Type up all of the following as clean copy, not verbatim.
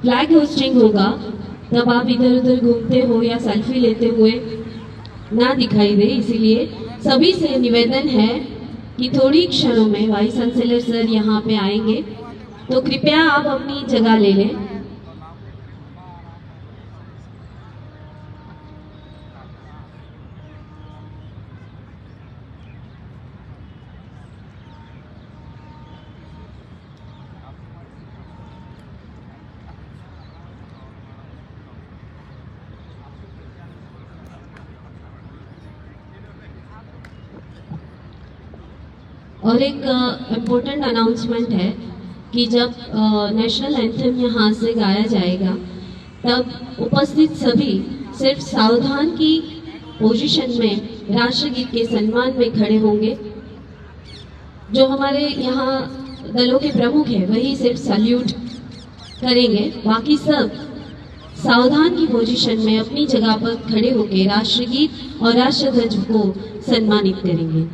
Flag hosting होगा तब आप इधर उधर घूमते हो या सेल्फी लेते हुए ना दिखाई दे, इसीलिए सभी से निवेदन है कि थोड़ी क्षणों में वाइस चांसलर सर यहाँ पे आएंगे, तो कृपया आप अपनी जगह ले लें। और एक इम्पोर्टेंट अनाउंसमेंट है कि जब नेशनल एंथम यहाँ से गाया जाएगा तब उपस्थित सभी सिर्फ सावधान की पोजीशन में राष्ट्रगीत के सम्मान में खड़े होंगे। जो हमारे यहाँ दलों के प्रमुख हैं वही सिर्फ सैल्यूट करेंगे, बाकी सब सावधान की पोजीशन में अपनी जगह पर खड़े होकर राष्ट्रगीत और राष्ट्रध्वज को सम्मानित करेंगे।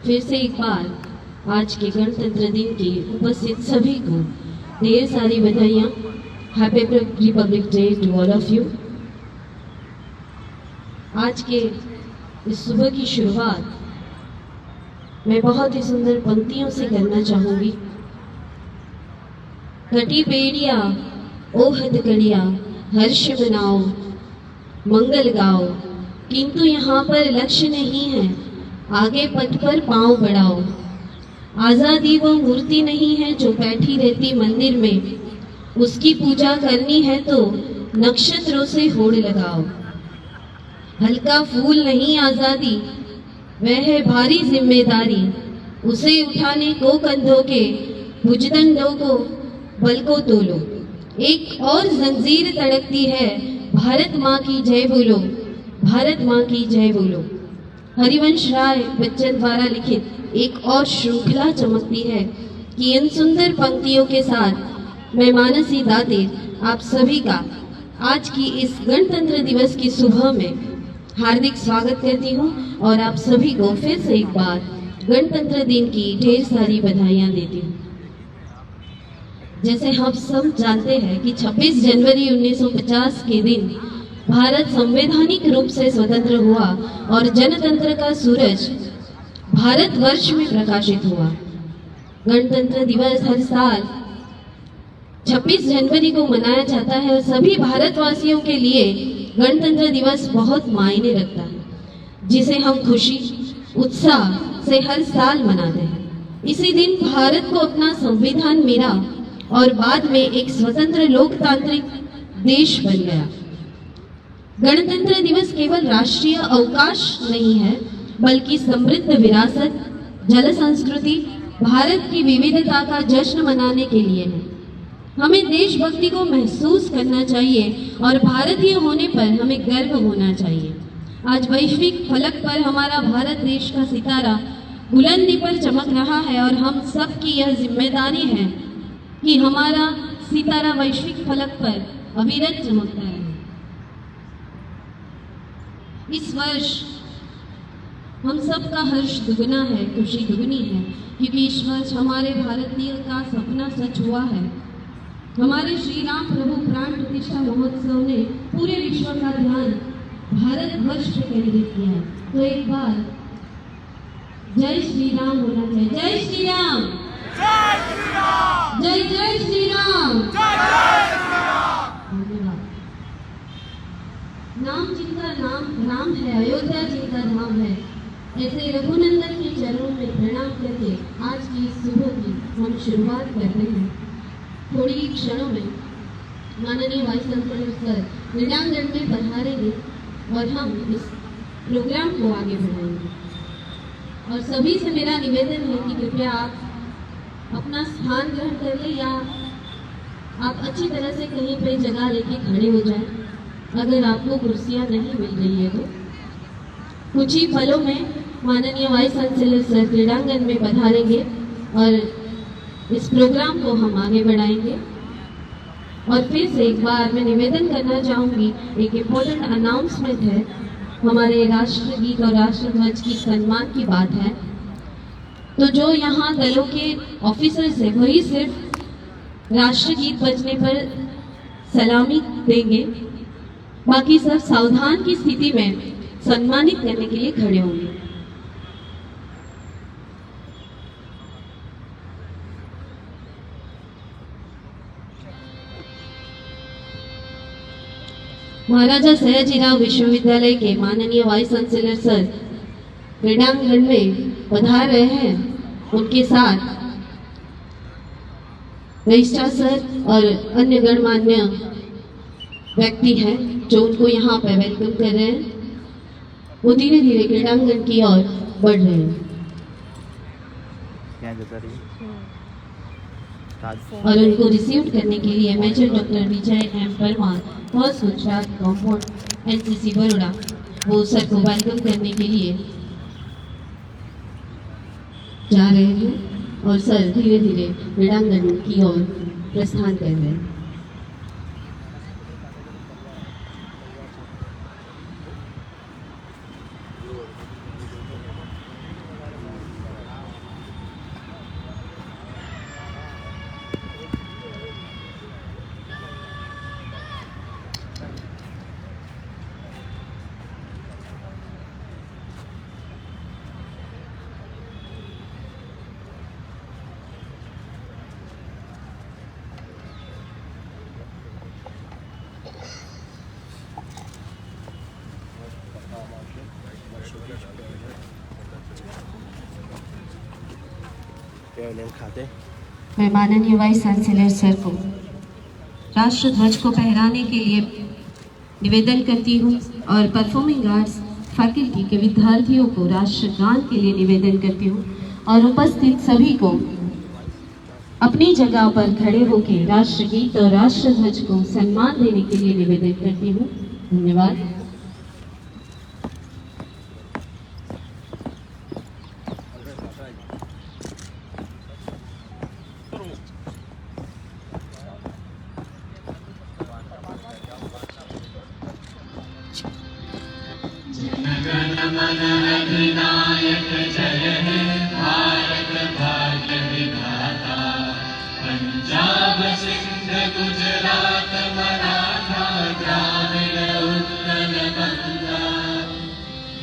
फिर से एक बार आज के गणतंत्र दिन की उपस्थित सभी को ढेर सारी बधाइयाँ। Happy republic day to all of you. आज के इस सुबह की शुरुआत मैं बहुत ही सुंदर पंक्तियों से करना चाहूंगी। कटी बेड़िया ओ हथकड़िया हर्ष मनाओ मंगल गाओ, किंतु यहाँ पर लक्ष्य नहीं है, आगे पथ पर पांव बढ़ाओ। आजादी वो मूर्ति नहीं है जो बैठी रहती मंदिर में, उसकी पूजा करनी है तो नक्षत्रों से होड़ लगाओ। हल्का फूल नहीं आजादी, वह है भारी जिम्मेदारी, उसे उठाने को कंधों के भुजदंडों को बल को तोलो। एक और जंजीर तड़कती है, भारत माँ की जय बोलो, भारत माँ की जय बोलो। हरिवंश राय बच्चन द्वारा लिखित एक और श्रृंखला चमकती है कि इन सुंदर पंक्तियों के साथ मैं मानसी दाते आप सभी का आज की इस गणतंत्र दिवस की सुबह में हार्दिक स्वागत करती हूँ और आप सभी को फिर से एक बार गणतंत्र दिन की ढेर सारी बधाइयाँ देती हूँ। जैसे हम सब जानते हैं कि 26 जनवरी 1950 के दिन भारत संवैधानिक रूप से स्वतंत्र हुआ और जनतंत्र का सूरज भारतवर्ष में प्रकाशित हुआ। गणतंत्र दिवस हर साल 26 जनवरी को मनाया जाता है और सभी भारतवासियों के लिए गणतंत्र दिवस बहुत मायने रखता है, जिसे हम खुशी उत्साह से हर साल मनाते हैं। इसी दिन भारत को अपना संविधान मिला और बाद में एक स्वतंत्र लोकतांत्रिक देश बन गया। गणतंत्र दिवस केवल राष्ट्रीय अवकाश नहीं है, बल्कि समृद्ध विरासत, जल संस्कृति, भारत की विविधता का जश्न मनाने के लिए है। हमें देशभक्ति को महसूस करना चाहिए और भारतीय होने पर हमें गर्व होना चाहिए। आज वैश्विक फलक पर हमारा भारत देश का सितारा बुलंदी पर चमक रहा है और हम सब की यह जिम्मेदारी है कि हमारा सितारा वैश्विक फलक पर अविरत चमकता रहे। इस वर्ष हम सब का हर्ष दुगना है, खुशी दुगनी है, क्योंकि इस वर्ष हमारे भारतीय का सपना सच हुआ है। हमारे श्री राम प्रभु प्राण प्रतिष्ठा महोत्सव ने पूरे विश्व का ध्यान भारतवर्ष पे केंद्रित किया है। तो एक बार जय श्री राम होना चाहिए। जय श्री राम, जय श्री राम, जय जय श्री राम, जय श्री राम। धन्यवाद। नाम जिनका नाम राम है, अयोध्या जिनका धाम है, ऐसे रघुनंदन के चरणों में प्रणाम करके आज की सुबह की हम शुरुआत कर रहे हैं। थोड़ी ही क्षणों में माननीय वाइस चांसलर सर क्रीड़ांगण में पधारेंगे और हम इस प्रोग्राम को आगे बढ़ाएंगे। और सभी से मेरा निवेदन है कि कृपया आप अपना स्थान ग्रहण कर ले या आप अच्छी तरह से कहीं पे जगह लेके खड़े हो जाएं। अगर आपको कुर्सियां नहीं मिल रही है तो कुछ ही पलों में माननीय वाइस चांसलर सर क्रीड़ांगन में पधारेंगे और इस प्रोग्राम को हम आगे बढ़ाएंगे। और फिर से एक बार मैं निवेदन करना चाहूँगी, एक इम्पोर्टेंट अनाउंसमेंट है। हमारे राष्ट्रगीत और राष्ट्रध्वज की सम्मान की बात है, तो जो यहाँ दलों के ऑफिसर्स हैं वही सिर्फ राष्ट्रगीत बजने पर सलामी देंगे, बाकी सब सावधान की स्थिति में सम्मानित करने के लिए खड़े होंगे। महाराजा सयाजीराव विश्वविद्यालय के माननीय वाइस चांसलर सर क्रीड़ांगण में पधार रहे हैं। उनके साथ रजिस्ट्रार सर और अन्य गणमान्य व्यक्ति हैं जो उनको यहाँ पर वेलकम कर रहे हैं। वो धीरे धीरे क्रीड़ांगण की ओर बढ़ रहे हैं और उनको रिसीव करने के लिए major doctor Vijay M Parmar, first Gujarat compound NCC Baroda, वो सर को वेलकम करने के लिए जा रहे हैं और सर धीरे धीरे क्रीड़ांगण की ओर प्रस्थान कर रहे हैं। मैं माननीय वाइस चांसलर सर को राष्ट्रध्वज को फहराने के लिए निवेदन करती हूँ और परफॉर्मिंग आर्ट्स फैकल्टी के विद्यार्थियों को राष्ट्रगान के लिए निवेदन करती हूँ और उपस्थित सभी को अपनी जगह पर खड़े होकर राष्ट्रगीत और राष्ट्रध्वज को सम्मान देने के लिए निवेदन करती हूँ। धन्यवाद। मन अधिनायक जय हे भारत भाग्य विधाता, पंजाब सिंध गुजरात मराठा द्राविड़ उत्कल बंगा,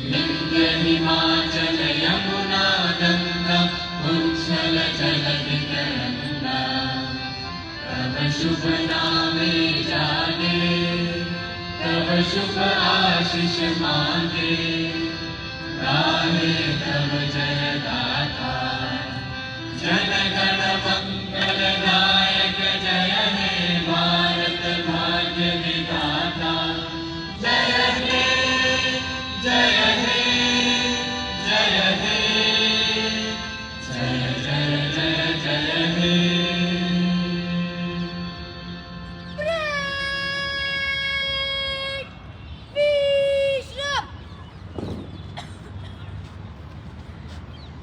विंध्य हिमाचल यमुना गंगा उच्छल जलधि तरंगा, तब शुभ नामे जागे तब शुभ आशीष मांगे, गाहे तब जय गाथा जन गण मंगल दायक जय हे भारत भाग्य विधाता, जय हे जय हे जय हे जय जय जय जय हे।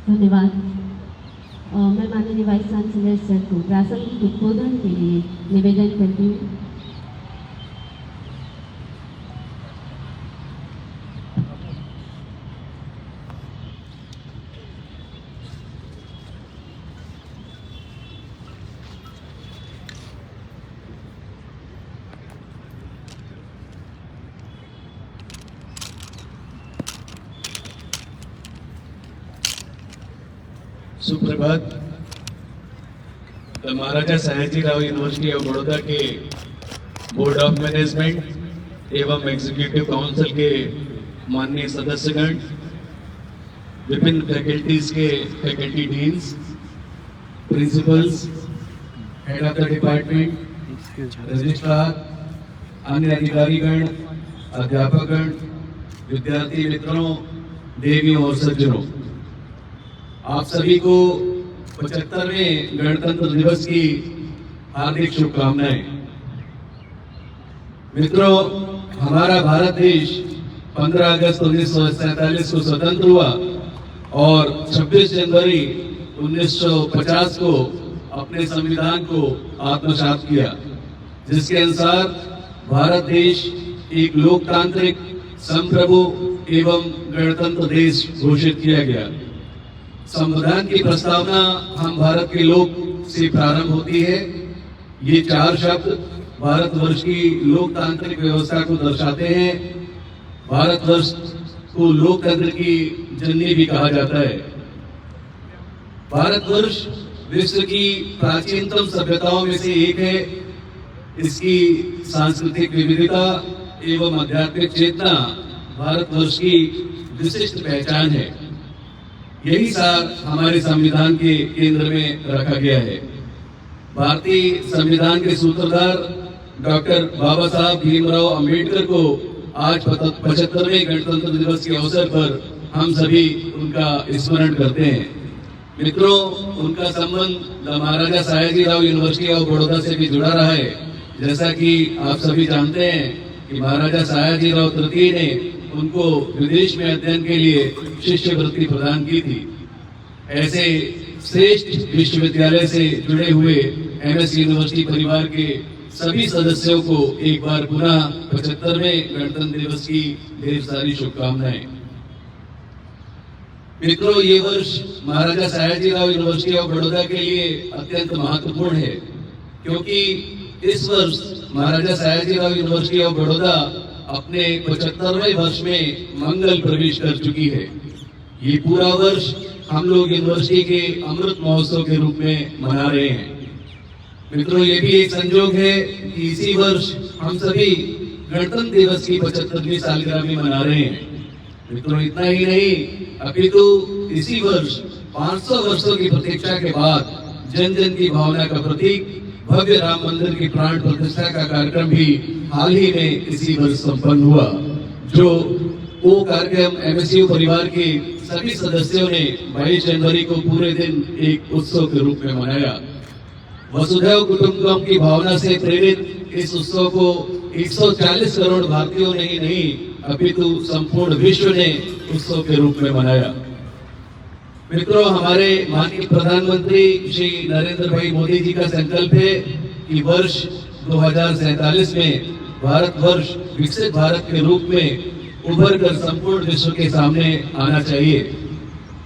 धन्यवाद। मैं माननीय वाइस चांसलर सर को प्रासंगिक उद्बोधन के लिए निवेदन करती हूँ। सुप्रभात। महाराजा सयाजीराव यूनिवर्सिटी ऑफ बड़ौदा के बोर्ड ऑफ मैनेजमेंट एवं एग्जीक्यूटिव काउंसिल के माननीय सदस्यगण, विभिन्न फैकल्टीज के faculty deans, principles, head of the department, registrar, अन्य अधिकारीगण, अध्यापकगण, विद्यार्थी मित्रों, देवियों और सज्जनों, आप सभी को 75वें गणतंत्र दिवस की हार्दिक शुभकामनाएं। मित्रों, हमारा भारत देश 15 अगस्त 1947 को स्वतंत्र हुआ और 26 जनवरी 1950 को अपने संविधान को आत्मसात किया, जिसके अनुसार भारत देश एक लोकतांत्रिक, संप्रभु एवं गणतंत्र देश घोषित किया गया। संविधान की प्रस्तावना हम भारत के लोक से प्रारंभ होती है। ये 4 शब्द भारतवर्ष की लोकतांत्रिक व्यवस्था को दर्शाते हैं। भारतवर्ष को लोकतंत्र की जननी भी कहा जाता है। भारतवर्ष विश्व की प्राचीनतम सभ्यताओं में से एक है। इसकी सांस्कृतिक विविधता एवं आध्यात्मिक चेतना भारतवर्ष की विशिष्ट पहचान है। यही सार हमारे संविधान के केंद्र में रखा गया है। भारतीय संविधान के सूत्रधार डॉक्टर बाबा साहब भीमराव अंबेडकर को आज 75वें गणतंत्र दिवस के अवसर पर हम सभी उनका स्मरण करते हैं। मित्रों, उनका संबंध महाराजा सयाजीराव यूनिवर्सिटी ऑफ बड़ौदा से भी जुड़ा रहा है। जैसा कि आप सभी जानते हैं कि महाराजा सयाजीराव तृतीय ने उनको विदेश में अध्ययन के लिए शिष्यवृत्ति प्रदान की थी। ऐसे श्रेष्ठ विश्वविद्यालय से जुड़े हुए एमएस यूनिवर्सिटी परिवार के सभी सदस्यों को एक बार पुनः 75वें गणतंत्र दिवस की ढेर सारी शुभकामनाएं। मित्रों, ये वर्ष महाराजा सयाजीराव यूनिवर्सिटी ऑफ बड़ौदा के लिए अत्यंत महत्वपूर्ण है, क्योंकि इस वर्ष महाराजा सयाजीराव यूनिवर्सिटी ऑफ बड़ौदा अपने 75वें वर्ष में मंगल प्रवेश कर चुकी है। ये पूरा वर्ष हम लोग यूनिवर्सिटी के अमृत महोत्सव के रूप में मना रहे हैं। मित्रों, ये भी एक संयोग है कि इसी वर्ष हम सभी गणतंत्र दिवस की 75वीं सालगिरह भी मना रहे हैं। मित्रों, इतना ही नहीं, अपितु इसी वर्ष 500 वर्षों की प्रतीक्षा के बाद जन जन की भावना का प्रतीक भव्य राम मंदिर की प्राण प्रतिष्ठा का कार्यक्रम भी हाल ही में इसी वर्ष संपन्न हुआ, जो वो कार्यक्रम एमएसयू परिवार के सभी सदस्यों ने 22 जनवरी को पूरे दिन एक उत्सव के रूप में मनाया। वसुधैव कुटुंबकम की भावना से प्रेरित इस उत्सव को 140 करोड़ भारतीयों ने ही नहीं, अपितु संपूर्ण विश्व ने उत्सव के रूप में मनाया। मित्रों, हमारे माननीय प्रधानमंत्री श्री नरेंद्र भाई मोदी जी का संकल्प है कि वर्ष 2047 में भारतवर्ष विकसित भारत के रूप में उभर कर संपूर्ण विश्व के सामने आना चाहिए।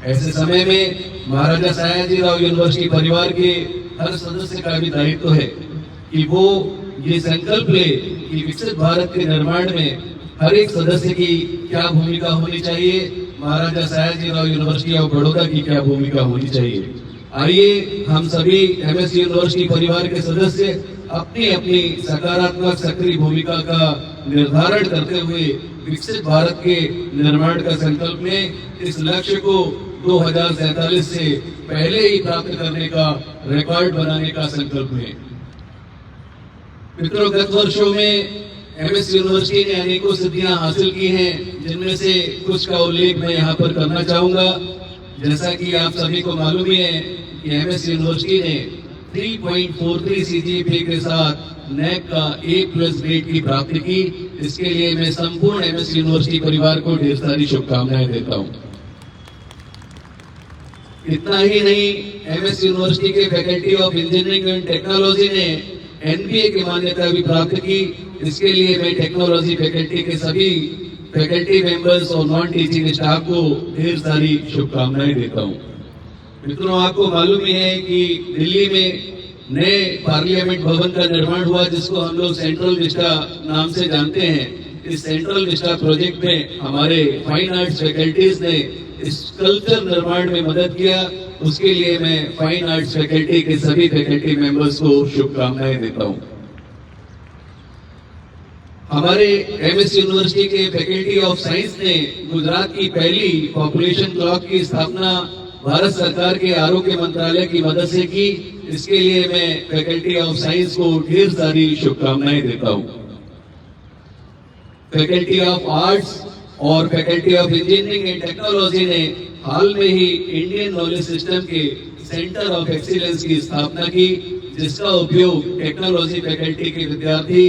ऐसे समय में महाराजा सयाजीराव यूनिवर्सिटी परिवार के हर सदस्य का भी दायित्व है कि वो ये संकल्प ले कि विकसित भारत के निर्माण में हर एक सदस्य की क्या भूमिका होनी चाहिए, महाराजा सयाजीराव यूनिवर्सिटी ऑफ बड़ौदा की क्या भूमिका होनी चाहिए। आइए हम सभी एमएस यूनिवर्सिटी परिवार के सदस्य अपनी अपनी सकारात्मक सक्रिय भूमिका का निर्धारण करते हुए विकसित भारत के निर्माण का संकल्प में इस लक्ष्य को 2047 से पहले ही प्राप्त करने का रिकॉर्ड बनाने का संकल्प है। मित्रों, गत वर्षों में एमएस यूनिवर्सिटी ने अनेकों सिद्धियां हासिल की हैं, जिनमें से कुछ का उल्लेख मैं यहाँ पर करना चाहूंगा। जैसा कि आप सभी को मालूम ही है कि एमएस यूनिवर्सिटी ने 3.43 सीजीपीए के साथ नैक का A+ ग्रेड की प्राप्ति की। इसके लिए मैं संपूर्ण एमएस यूनिवर्सिटी परिवार को ढेर सारी शुभकामनाएं देता हूं। इतना ही नहीं, एमएस यूनिवर्सिटी के faculty of engineering and technology ने एनबीए की मान्यता भी प्राप्त की। इसके लिए मैं टेक्नोलॉजी फैकल्टी के सभी फैकल्टी मेंबर्स और नॉन टीचिंग स्टाफ को ढेर सारी शुभकामनाएं देता हूं। मित्रों, आपको मालूम ही है कि दिल्ली में नए पार्लियामेंट भवन का निर्माण हुआ, जिसको हम लोग सेंट्रल विस्टा नाम से जानते हैं। इस सेंट्रल विस्टा प्रोजेक्ट में हमारे फाइन आर्ट्स फैकल्टीज ने इस कल्चर निर्माण में मदद किया। उसके लिए मैं फाइन आर्ट्स फैकल्टी के सभी फैकल्टी मेंबर्स को शुभकामनाएं देता हूं। हमारे एमएस यूनिवर्सिटी के फैकल्टी ऑफ साइंस ने गुजरात की पहली पॉपुलेशन क्लॉक की स्थापना भारत सरकार के आरोग्य मंत्रालय की मदद से की। इसके लिए मैं फैकल्टी ऑफ साइंस को ढेर सारी शुभकामनाएं देता हूं। फैकल्टी ऑफ आर्ट्स और faculty of engineering and technology ने हाल में ही इंडियन नॉलेज सिस्टम के सेंटर ऑफ एक्सीलेंस की स्थापना की, जिसका उपयोग टेक्नोलॉजी फैकल्टी के विद्यार्थी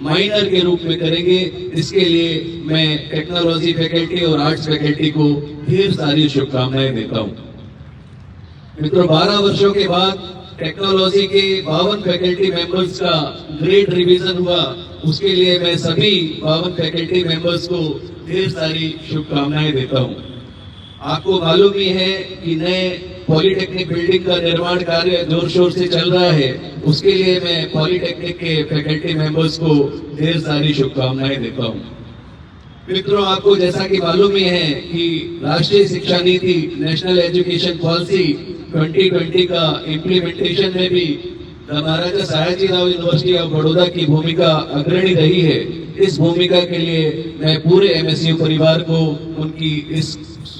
माइनर के रूप में करेंगे। इसके लिए मैं टेक्नोलॉजी फैकल्टी और आर्ट्स फैकल्टी को ढेर सारी शुभकामनाएं देता हूं। मित्रों, 12 वर्षों के बाद टेक्नोलॉजी के 52 फैकल्टी मेंबर्स का ग्रेड रिवीजन हुआ। उसके लिए मैं सभी 52 फैकल्टी मेंबर्स को ढेर सारी शुभकामनाएं देता हूं। आपको मालूम ही है कि नए पॉलिटेक्निक बिल्डिंग का निर्माण कार्य जोर शोर से चल रहा है। उसके लिए मैं पॉलिटेक्निक के फैकल्टी मेंबर्स को ढेर सारी शुभकामनाएं देता हूं। मित्रों, आपको जैसा कि मालूम ही है कि राष्ट्रीय शिक्षा नीति नेशनल एजुकेशन पॉलिसी 2020 का इम्प्लीमेंटेशन में भी महाराजा सयाजीराव यूनिवर्सिटी ऑफ बड़ौदा की भूमिका अग्रणी रही है। इस भूमिका के लिए मैं पूरे एमएसयू परिवार को उनकी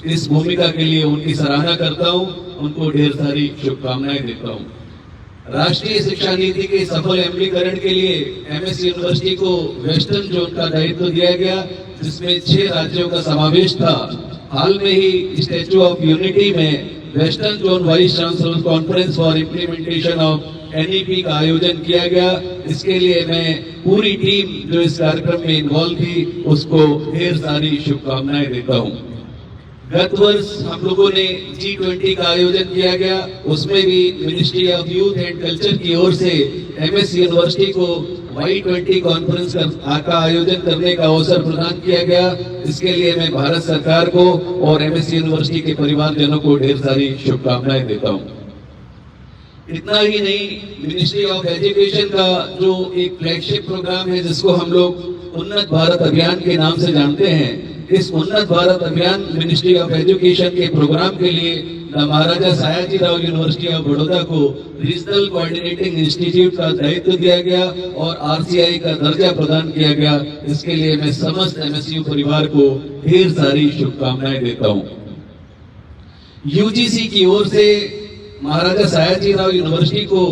इस भूमिका के लिए उनकी सराहना करता हूं, उनको ढेर सारी शुभकामनाएं देता हूं। राष्ट्रीय शिक्षा नीति के सफल अमलीकरण के लिए एमएस यूनिवर्सिटी को वेस्टर्न जोन का दायित्व दिया गया, जिसमें 6 राज्यों का समावेश था। हाल में ही स्टैच्यू ऑफ यूनिटी में western zone vice chancellor conference for implementation of NEP का आयोजन किया गया। इसके लिए मैं पूरी टीम जो इस कार्यक्रम में इन्वॉल्व थी उसको ढेर सारी शुभकामनाएं देता हूं। गत वर्ष हम लोगों ने G20 का आयोजन किया गया। उसमें भी ministry of youth and culture की ओर से एमएस यूनिवर्सिटी को Y20 कॉन्फ्रेंस का आयोजन करने का अवसर प्रदान किया गया। इसके लिए मैं भारत सरकार को और एमएस यूनिवर्सिटी के परिवारजनों को ढेर सारी शुभकामनाएं देता हूं। इतना ही नहीं, मिनिस्ट्री ऑफ एजुकेशन का जो एक फ्लैगशिप प्रोग्राम है जिसको हम लोग उन्नत भारत अभियान के नाम से जानते हैं, इस उन्नत भारत अभियान मिनिस्ट्री ऑफ एजुकेशन के प्रोग्राम के लिए महाराजा सयाजीराव यूनिवर्सिटी ऑफ बड़ौदा को रीजनल कोऑर्डिनेटिंग इंस्टीट्यूट का दायित्व दिया गया और आरसीआई का दर्जा प्रदान किया गया। इसके लिए मैं समस्त एमएसयू परिवार को ढेर सारी शुभकामनाएं देता हूं। यूजीसी की ओर से महाराजा सयाजीराव यूनिवर्सिटी को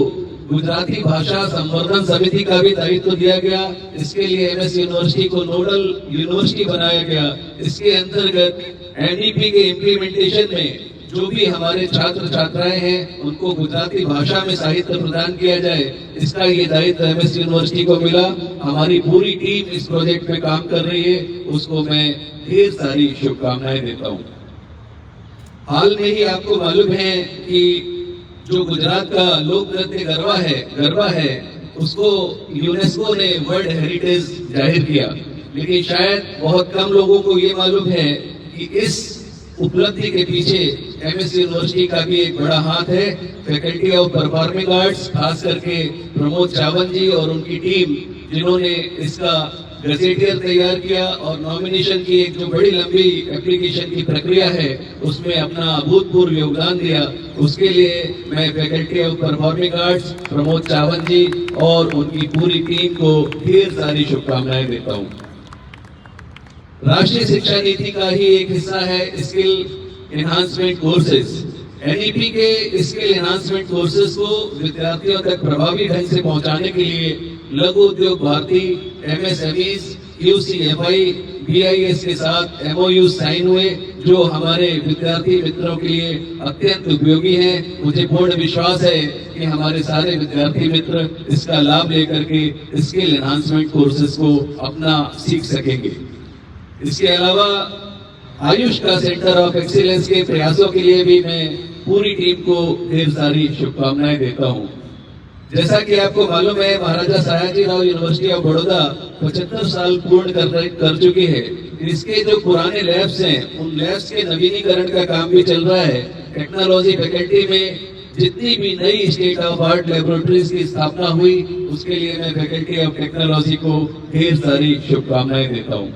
गुजराती भाषा संवर्धन समिति का भी दायित्व दिया गया। इसके लिए एमएस यूनिवर्सिटी को नोडल यूनिवर्सिटी बनाया गया। इसके अंतर्गत एनईपी के इम्प्लीमेंटेशन में जो भी हमारे छात्र छात्राएं हैं उनको गुजराती भाषा में साहित्य प्रदान किया जाए, इसका ये दायित्व एमएस यूनिवर्सिटी को मिला। हमारी पूरी टीम इस प्रोजेक्ट में काम कर रही है, उसको मैं ढेर सारी शुभकामनाएं देता हूँ। हाल में ही आपको मालूम है कि जो गुजरात का लोक नृत्य गरबा है उसको यूनेस्को ने वर्ल्ड हेरिटेज जाहिर किया, लेकिन शायद बहुत कम लोगों को ये मालूम है कि इस उपलब्धि के पीछे एमएस यूनिवर्सिटी का भी एक बड़ा हाथ है। फैकल्टी ऑफ परफॉर्मिंग आर्ट्स, खास करके प्रमोद चावन जी और उनकी टीम, जिन्होंने इसका गजेटियर तैयार किया और नॉमिनेशन की एक जो बड़ी लंबी एप्लीकेशन की प्रक्रिया है उसमें अपना अभूतपूर्व योगदान दिया। उसके लिए मैं faculty of performing arts, Pramod Chavan ji और उनकी पूरी टीम को ढेर सारी शुभकामनाएं देता हूं। राष्ट्रीय शिक्षा नीति का ही एक हिस्सा है स्किल एनहांसमेंट कोर्सेज। एनईपी के स्किल एनहांसमेंट कोर्सेज को विद्यार्थियों तक प्रभावी ढंग से पहुंचाने के लिए लघु उद्योग भारती, एमएसएमईज, यूसीएफआई, बीआईएस के साथ एमओयू साइन हुए, जो हमारे विद्यार्थी मित्रों के लिए अत्यंत उपयोगी हैं। मुझे पूर्ण विश्वास है कि हमारे सारे विद्यार्थी मित्र इसका लाभ लेकर के स्किल एनहांसमेंट कोर्सेज को अपना सीख सकेंगे। इसके अलावा आयुष का सेंटर ऑफ एक्सीलेंस के प्रयासों के लिए भी मैं पूरी टीम को ढेर सारी शुभकामनाएं देता हूं। जैसा कि आपको मालूम है, महाराजा सयाजीराव यूनिवर्सिटी ऑफ बड़ौदा 75 साल पूर्ण कर चुकी है। इसके जो पुराने लैब्स हैं उन लैब्स के नवीनीकरण का काम भी चल रहा है। टेक्नोलॉजी फैकल्टी में जितनी भी नई स्टेट ऑफ आर्ट लेबोरेटरीज की स्थापना हुई उसके लिए मैं फैकल्टी ऑफ टेक्नोलॉजी को ढेर सारी शुभकामनाएं देता हूँ।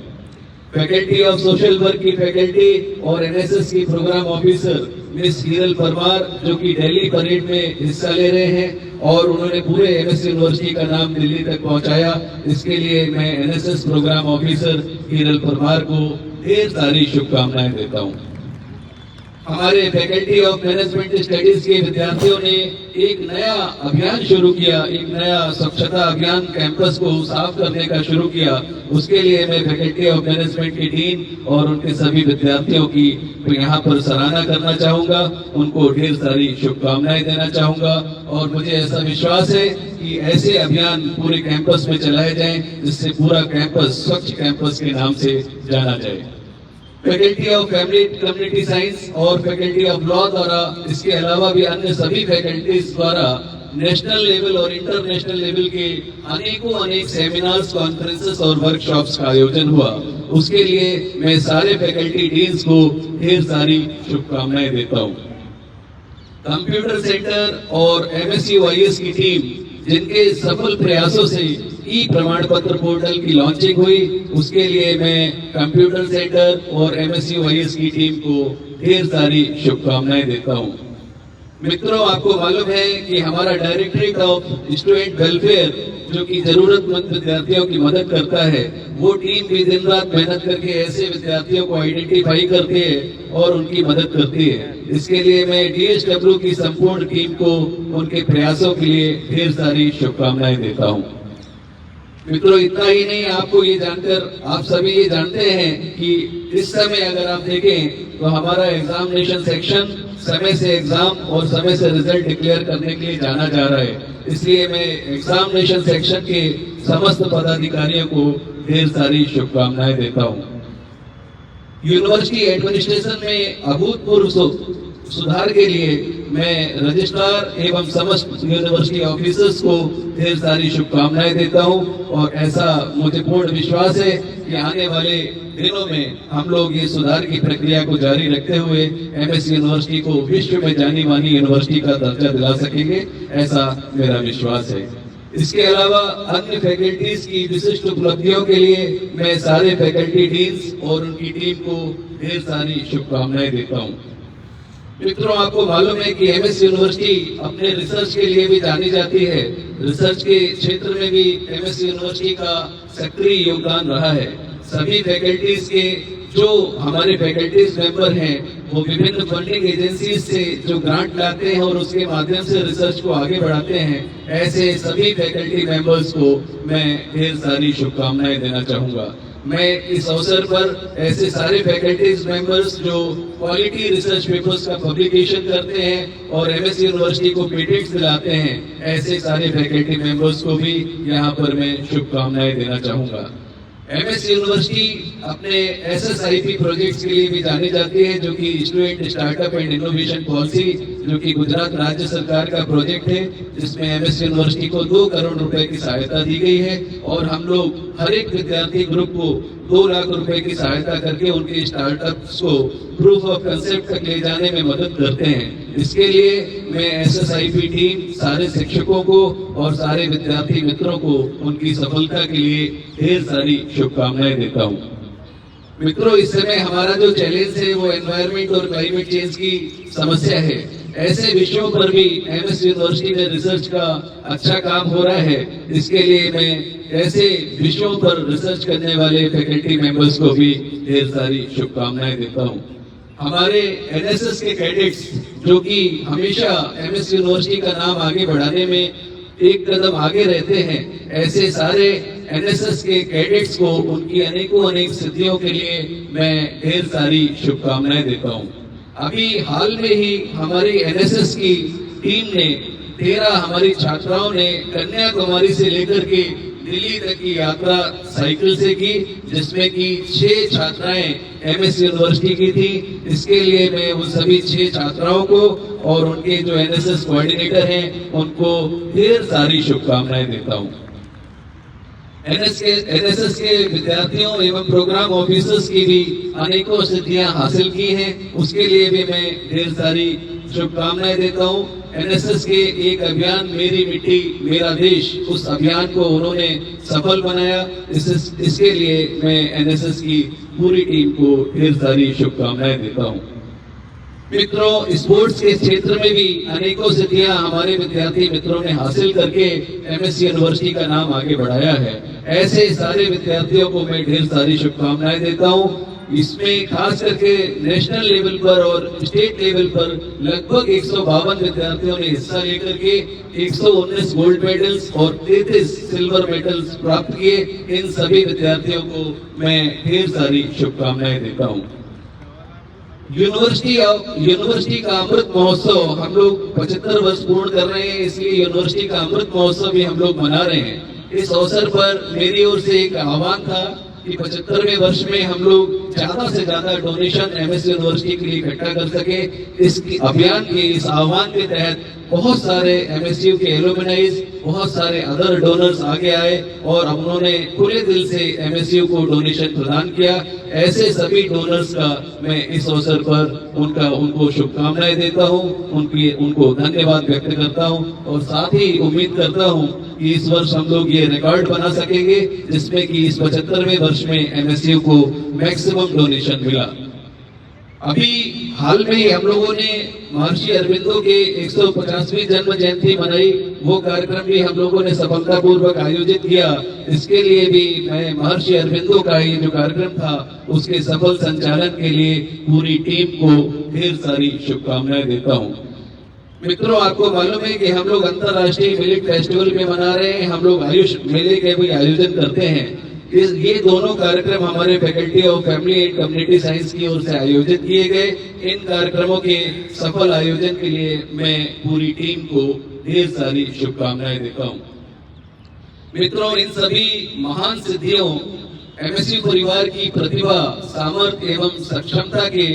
फैकल्टी ऑफ सोशल वर्क की फैकल्टी और एनएसएस की programme officer miss Heeral Parmar, जो कि दिल्ली परेड में हिस्सा ले रहे हैं और उन्होंने पूरे एमएस यूनिवर्सिटी का नाम दिल्ली तक पहुंचाया, इसके लिए मैं NSS programme officer Heeral Parmar को ढेर सारी शुभकामनाएं देता हूं। हमारे फैकल्टी ऑफ मैनेजमेंट स्टडीज के विद्यार्थियों ने एक नया अभियान शुरू किया, एक नया स्वच्छता अभियान कैंपस को साफ करने का शुरू किया। उसके लिए मैं फैकल्टी ऑफ मैनेजमेंट की टीम और उनके सभी विद्यार्थियों की यहाँ पर सराहना करना चाहूंगा, उनको ढेर सारी शुभकामनाएं देना चाहूंगा। और मुझे ऐसा विश्वास है कि ऐसे अभियान पूरे कैंपस में चलाए जाएं, जिससे पूरा कैंपस स्वच्छ कैंपस के नाम से जाना जाए। Faculty of family community science और फैकल्टी ऑफ लॉ द्वारा, इसके अलावा भी अन्य सभी फैकल्टीज द्वारा नेशनल लेवल और इंटरनेशनल लेवल के अनेक सेमिनार्स, कॉन्फ्रेंसेस और वर्कशॉप्स का आयोजन हुआ। उसके लिए मैं सारे फैकल्टी डीन्स को ढेर सारी शुभकामनाएं देता हूं। कंप्यूटर सेंटर और MSUIS की टीम, जिनके सफल प्रयासों से ई प्रमाण पत्र पोर्टल की लॉन्चिंग हुई, उसके लिए मैं कंप्यूटर सेंटर और MSUIS की टीम को ढेर सारी शुभकामनाएं देता हूं। मित्रों, आपको मालूम है कि हमारा डायरेक्टरेट ऑफ स्टूडेंट वेलफेयर, जो कि जरूरतमंद विद्यार्थियों की मदद करता है, वो टीम भी दिन रात मेहनत करके ऐसे विद्यार्थियों को आइडेंटिफाई करती है और उनकी मदद करती है। इसके लिए मैं DSW की संपूर्ण टीम को उनके प्रयासों के लिए ढेर सारी शुभकामनाएं देता हूं। मित्रों, इतना ही नहीं, आपको ये जानकर, आप सभी ये जानते हैं कि इस समय अगर आप देखें तो हमारा एग्जामिनेशन सेक्शन समय से एग्जाम और समय से रिजल्ट डिक्लेयर करने के लिए जाना जा रहा है। इसलिए मैं एग्जामिनेशन सेक्शन के समस्त पदाधिकारियों को ढेर सारी शुभकामनाएं देता हूं। यूनिवर्सिटी एडमिनिस्ट्रेशन में अभूतपूर्व सुधार के लिए मैं रजिस्ट्रार एवं समस्त यूनिवर्सिटी ऑफिसर्स को ढेर सारी शुभकामनाएं देता हूं। और ऐसा मुझे पूर्ण विश्वास है कि आने वाले दिनों में हम लोग ये सुधार की प्रक्रिया को जारी रखते हुए MS यूनिवर्सिटी को विश्व में जानी मानी यूनिवर्सिटी का दर्जा दिला सकेंगे, ऐसा मेरा विश्वास है। इसके अलावा अन्य फैकल्टीज की विशिष्ट उपलब्धियों के लिए मैं सारे फैकल्टी डीन्स और उनकी टीम को ढेर सारी शुभकामनाएं देता हूं। मित्रों, आपको मालूम है कि MS यूनिवर्सिटी अपने रिसर्च के लिए भी जानी जाती है। रिसर्च के क्षेत्र में भी MS यूनिवर्सिटी का सक्रिय योगदान रहा है। सभी फैकल्टीज के जो हमारे फैकल्टीज मेंबर हैं, वो विभिन्न फंडिंग एजेंसीज से जो ग्रांट लाते हैं और उसके माध्यम से रिसर्च को आगे बढ़ाते हैं, ऐसे सभी फैकल्टी मेंबर्स को मैं ढेर सारी शुभकामनाएं देना चाहूंगा। मैं इस अवसर पर ऐसे सारे फैकल्टीज मेंबर्स जो क्वालिटी रिसर्च पेपर्स का पब्लिकेशन करते हैं और MS यूनिवर्सिटी को पेटेंट्स दिलाते हैं, ऐसे सारे फैकल्टी मेंबर्स को भी यहाँ पर मैं शुभकामनाएं देना चाहूंगा। MS यूनिवर्सिटी अपने SSIP प्रोजेक्ट्स के लिए भी जानी जाती है, जो कि student startup and innovation policy, जो कि गुजरात राज्य सरकार का प्रोजेक्ट है, जिसमें MS यूनिवर्सिटी को 2 करोड़ रुपए की सहायता दी गई है। और हम लोग हर एक विद्यार्थी ग्रुप को 2 लाख रुपए की सहायता करके उनके स्टार्टअप्स को प्रूफ ऑफ कंसेप्ट तक ले जाने में मदद करते हैं। इसके लिए मैं SSIP टीम, सारे शिक्षकों को और सारे विद्यार्थी मित्रों को उनकी सफलता के लिए ढेर सारी शुभकामनाएं देता हूं। मित्रों, इस समय हमारा जो चैलेंज है वो एनवायरमेंट और क्लाइमेट चेंज की समस्या है। ऐसे विषयों पर भी MS यूनिवर्सिटी में रिसर्च का अच्छा काम हो रहा है। इसके लिए मैं ऐसे विषयों पर रिसर्च करने वाले फैकल्टी मेंबर्स को भी ढेर सारी शुभकामनाएं देता हूं। हमारे NSS के कैडेट्स, जो कि हमेशा MS यूनिवर्सिटी का नाम आगे बढ़ाने में एक कदम आगे रहते हैं, ऐसे सारे NSS के कैडेट्स को उनकी अनेक सिद्धियों के लिए मैं ढेर सारी शुभकामनाएं देता हूं। अभी हाल में ही हमारी NSS की टीम ने 13 हमारी छात्राओं ने कन्याकुमारी से लेकर के दिल्ली तक की यात्रा साइकिल से की, जिसमें कि 6 छात्राएं MS यूनिवर्सिटी की थी। इसके लिए मैं उन सभी 6 छात्राओं को और उनके जो NSS कोऑर्डिनेटर हैं, उनको ढेर सारी शुभकामनाएं देता हूं। NSS के विद्यार्थियों एवं प्रोग्राम ऑफिसर्स की भी अनेकों सिद्धियां हासिल की हैं, उसके लिए भी मैं ढेर सारी शुभकामनाएं देता हूं। NSS के एक अभियान मेरी मिट्टी मेरा देश, उस अभियान को उन्होंने सफल बनाया। इसके लिए मैं NSS की पूरी टीम को ढेर सारी शुभकामनाएं देता हूं। मित्रों, स्पोर्ट्स के क्षेत्र में भी अनेकों सिद्धियां हमारे विद्यार्थी मित्रों ने हासिल करके MS यूनिवर्सिटी का नाम आगे बढ़ाया है। ऐसे सारे विद्यार्थियों को मैं ढेर सारी शुभकामनाएं देता हूं। इसमें खास करके नेशनल लेवल पर और स्टेट लेवल पर लगभग 152 विद्यार्थियों ने हिस्सा लेकर के 119 गोल्ड मेडल्स और 33 सिल्वर मेडल्स प्राप्त किए। इन सभी विद्यार्थियों को मैं ढेर सारी शुभकामनाएं देता हूं। यूनिवर्सिटी का अमृत महोत्सव हम लोग 75 वर्ष पूर्ण कर रहे हैं, इसलिए यूनिवर्सिटी का अमृत महोत्सव भी हम लोग मना रहे हैं। इस अवसर पर मेरी ओर से एक आह्वान था कि 75वें वर्ष में हम लोग ज्यादा से ज्यादा डोनेशन एमएस यूनिवर्सिटी के लिए इकट्ठा कर सके। इस अभियान के इस आह्वान के तहत बहुत सारे एमएसयू के एलुमनाइज, बहुत सारे अदर डोनर्स आगे आए और उन्होंने खुले दिल से एमएसयू को डोनेशन प्रदान किया। ऐसे सभी डोनर्स का मैं इस अवसर पर उनको शुभकामनाएं देता हूं, उनको धन्यवाद व्यक्त करता हूं और साथ ही उम्मीद करता हूं कि इस वर्ष हम लोग ये रिकॉर्ड बना सकेंगे जिसमें कि इस 75वें वर्ष में एमएसयू को मैक्सिमम डोनेशन मिला। अभी हाल में ही हम लोगों ने महर्षि अरविंदो के 150वीं जन्म जयंती मनाई। वो कार्यक्रम भी हम लोगों ने सफलतापूर्वक आयोजित किया। इसके लिए भी मैं महर्षि अरविंदो का ये जो कार्यक्रम था उसके सफल संचालन के लिए पूरी टीम को ढेर सारी शुभकामनाएं देता हूं। मित्रों, आपको मालूम है कि हम लोग अंतर्राष्ट्रीय मिलेट फेस्टिवल में मना रहे हैं, हम लोग आयुष मेले के भी आयोजन करते हैं। ये दोनों कार्यक्रम हमारे faculty of family and community science की ओर से आयोजित किए गए। इन कार्यक्रमों के सफल आयोजन के लिए मैं पूरी टीम को ढेर सारी शुभकामनाएं देता हूं। मित्रों, इन सभी महान सिद्धियों एमएसयू परिवार की प्रतिभा, सामर्थ्य एवं सक्षमता के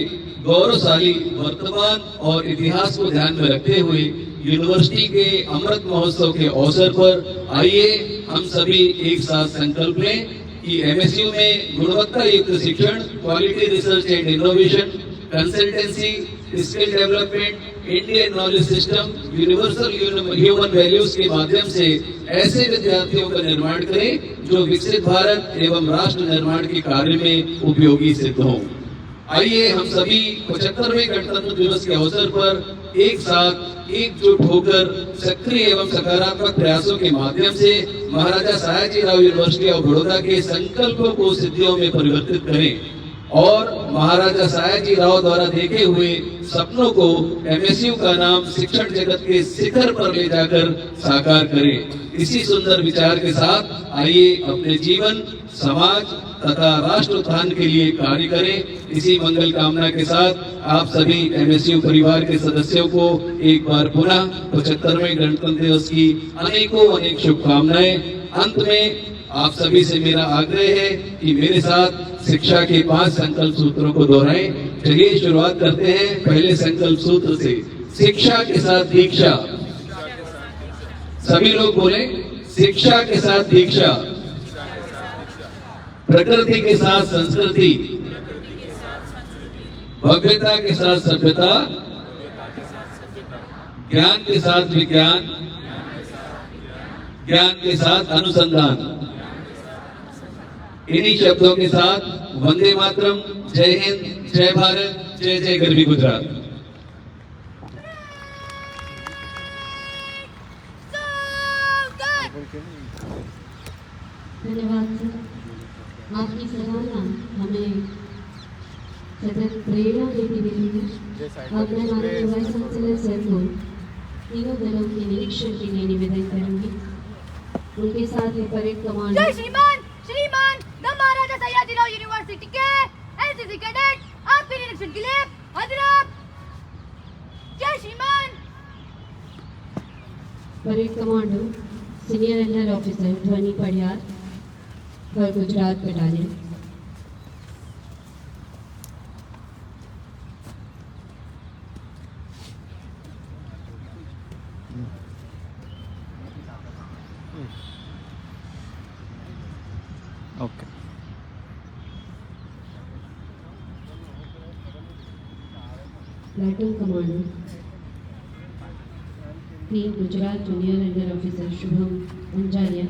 गौरवशाली वर्तमान और इतिहास को ध्यान में रखते हुए यूनिवर्सिटी के अमृत महोत्सव के अवसर पर आइए हम सभी एक साथ संकल्प लें कि एमएसयू में गुणवत्ता युक्त शिक्षण, quality research and innovation, consultancy, skill development, Indian knowledge system, universal human values के माध्यम से ऐसे विद्यार्थियों का निर्माण करें जो विकसित भारत एवं राष्ट्र निर्माण के कार्य में उपयोगी सिद्ध हों। आइए हम सभी 75वें गणतंत्र दिवस के अवसर पर एक साथ एकजुट होकर सक्रिय एवं सकारात्मक प्रयासों के माध्यम से महाराजा सयाजीराव यूनिवर्सिटी ऑफ बड़ौदा के संकल्पों को सिद्धियों में परिवर्तित करें और महाराजा सयाजीराव द्वारा देखे हुए सपनों को एमएसयू का नाम शिक्षण जगत के शिखर पर ले जाकर साकार करें। इसी सुंदर विचार के साथ आइए अपने जीवन, समाज तथा राष्ट्र उत्थान के लिए कार्य करें। इसी मंगल कामना के साथ आप सभी एमएसयू परिवार के सदस्यों को एक बार पुनः 75वें गणतंत्र दिवस की अनेक शुभकामनाएं। अंत में आप सभी से मेरा आग्रह है कि मेरे साथ शिक्षा के 5 संकल्प सूत्रों को दोहराएं। चलिए शुरुआत करते हैं पहले संकल्प सूत्र से। शिक्षा के साथ दीक्षा। सभी लोग बोले, शिक्षा के साथ दीक्षा, प्रकृति के साथ संस्कृति, भव्यता के साथ सभ्यता, ज्ञान के साथ विज्ञान, ज्ञान के साथ अनुसंधान। इन्हीं शब्दों के साथ वंदे मातरम, जय हिंद, जय भारत, जय जय गरवी गुजरात। धन्यवाद सर, आपकी सराहना हमें सतत प्रेरणा देती रही है। अब मैं माननीय वाइस चांसलर सर को तीनों दलों के निरीक्षण के लिए निवेदन करूंगी। उनके साथ ही परेड कमांडर श्रीमान द महाराजा सयाजीराव यूनिवर्सिटी के एनसीसी कैडेट आपके निरीक्षण के लिए हाजिर। जय श्रीमान। Parade commando senior under officer Dhvani Padiyar for Gujarat battalion. Okay. Platoon commander 3 Gujarat junior under officer Shubham Anjaria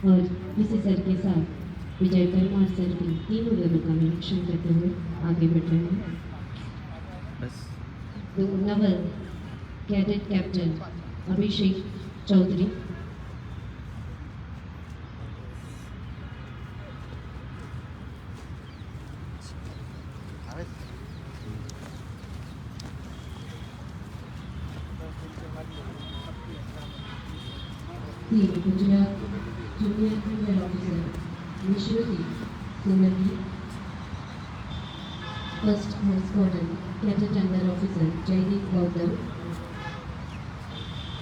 और इसी सर के साथ विजय परमार सर की तीनों दलों का निरीक्षण करते हुए आगे बढ़ रहे हैं। तो naval cadet captain Abhishek Chaudhary, 3 Gujarat junior under officer Vishwati Solanki, first squadron cadet under officer Jaydeep Gautam,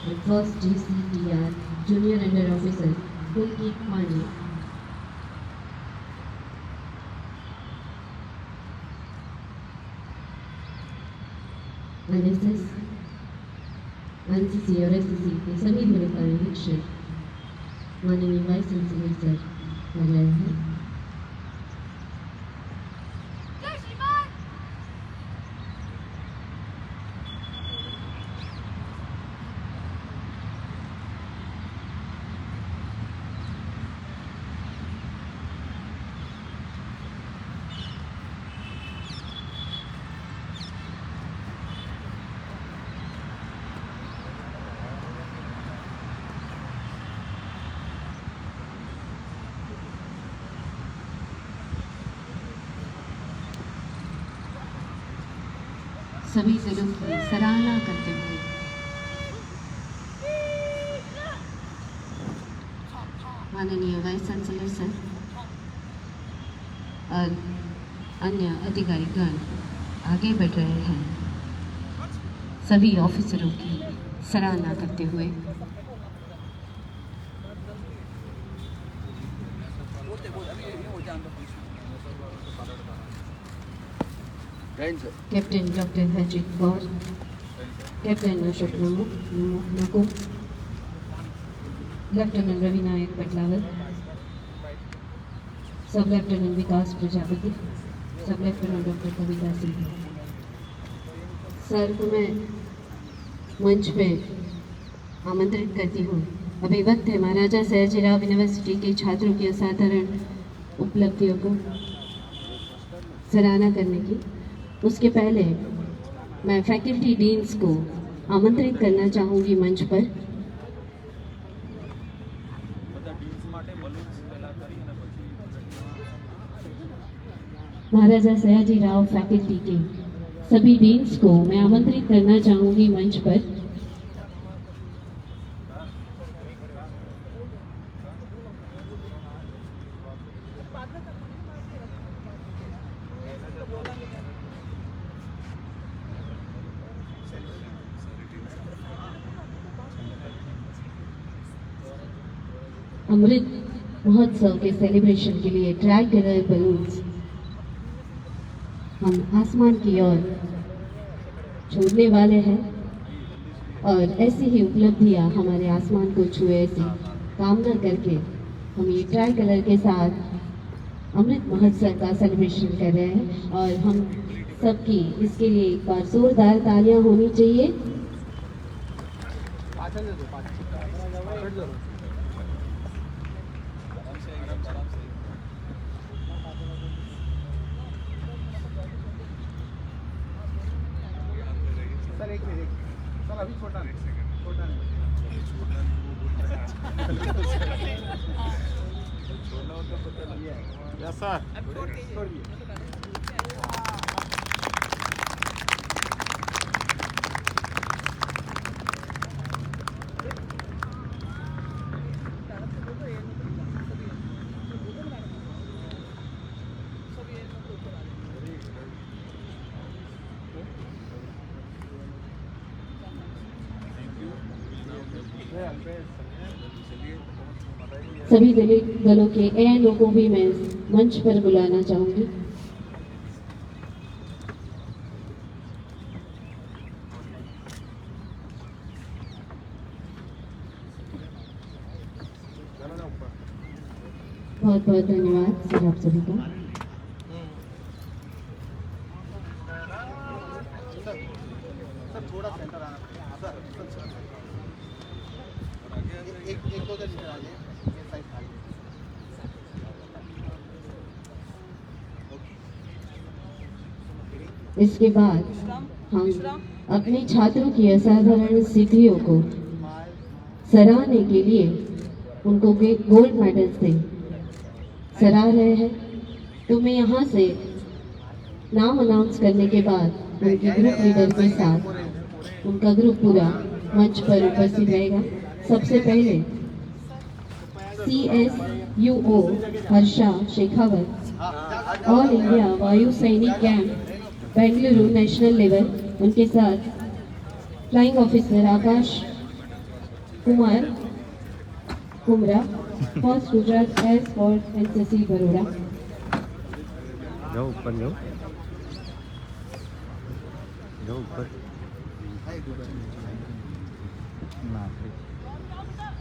and first GCTR junior under officer Pulkit Mani. NSS, NCC और SCC के सभी जिले का निरीक्षण माननीय वाइस चांसलर सर कर रहे हैं। जय श्रीमान। सभी जिलों की सराहना करते हुए माननीय वाइस चांसलर सर और अन्य अधिकारीगण आगे बढ़ रहे हैं, सभी ऑफिसरों की सराहना करते हुए। कैप्टन डॉक्टर हैड्रिक गौर, कैप्टन अशोक नकुम, लेफ्टिनेंट रवि नायक पटलावल, सब लेफ्टिनेंट विकास प्रजापति, सब lieutenant doctor Kavita Singh. Sir को मैं मंच पे आमंत्रित करती हूँ। अभी वक्त है महाराजा सयाजीराव यूनिवर्सिटी के छात्रों की असाधारण उपलब्धियों को सराहना करने की। उसके पहले मैं फैकल्टी डीन्स को आमंत्रित करना चाहूँगी मंच पर। महाराजा सयाजीराव फैकल्टी के सभी डीन्स को मैं आमंत्रित करना चाहूँगी मंच पर। अमृत महोत्सव के सेलिब्रेशन के लिए ट्राई कलर बलून्स हम आसमान की ओर छोड़ने वाले हैं और ऐसी ही उपलब्धियां हमारे आसमान को छुए ऐसी कामना करके हम ये ट्राई कलर के साथ अमृत महोत्सव का सेलिब्रेशन कर रहे हैं और हम सबकी इसके लिए एक बार जोरदार तालियां होनी चाहिए। सर एक मिनट सर अभी छोटा नहीं यस सर सभी दलों के एएनओ को भी मैं मंच पर बुलाना चाहूंगी। बहुत बहुत धन्यवाद सर आप सभी का। सर थोड़ा सेंटर आना सर एक दो आ जाए इसके बाद हम अपने छात्रों की असाधारण सिद्धियों को सराहने के लिए उनको गोल्ड मेडल्स से सराह रहे हैं। तो मैं यहाँ से नाम अनाउंस करने के बाद उनके ग्रुप लीडर के साथ उनका ग्रुप पूरा मंच पर उपस्थित रहेगा। सबसे पहले CSUO Harsha Shekhawat all India Vayu Sainik camp Bengaluru national level, उनके साथ flying officer Akash Kumar Kumra first Gujarat air force NCC Baroda. जाओ ऊपर जाओ, जाओ ऊपर ना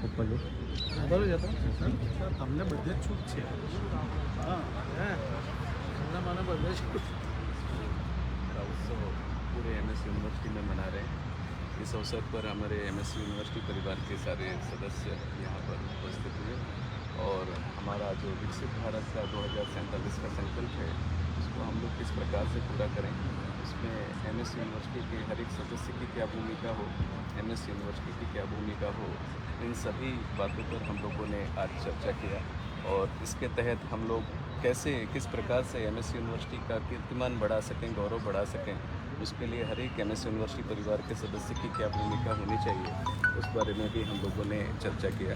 ऊपर जाओ। બરોબર જતો તમને બધે જ છૂટ છે હા હે તમને મને બધે છૂટ का उत्सव पूरे MS यूनिवर्सिटी में मना रहे हैं। इस अवसर पर हमारे MS यूनिवर्सिटी परिवार के सारे सदस्य यहाँ पर उपस्थित हुए और हमारा जो विकसित भारत का 2047 का संकल्प है उसको हम लोग किस प्रकार से पूरा करें, उसमें MS यूनिवर्सिटी के हर एक सदस्य की क्या भूमिका हो, MS यूनिवर्सिटी की क्या भूमिका हो, इन सभी बातों पर हम लोगों ने आज चर्चा किया और इसके तहत हम लोग कैसे किस प्रकार से MS यूनिवर्सिटी का कीर्तिमान बढ़ा सकें, गौरव बढ़ा सकें, उसके लिए हर एक MS यूनिवर्सिटी परिवार के सदस्य की क्या भूमिका होनी चाहिए, उस बारे में भी हम लोगों ने चर्चा किया।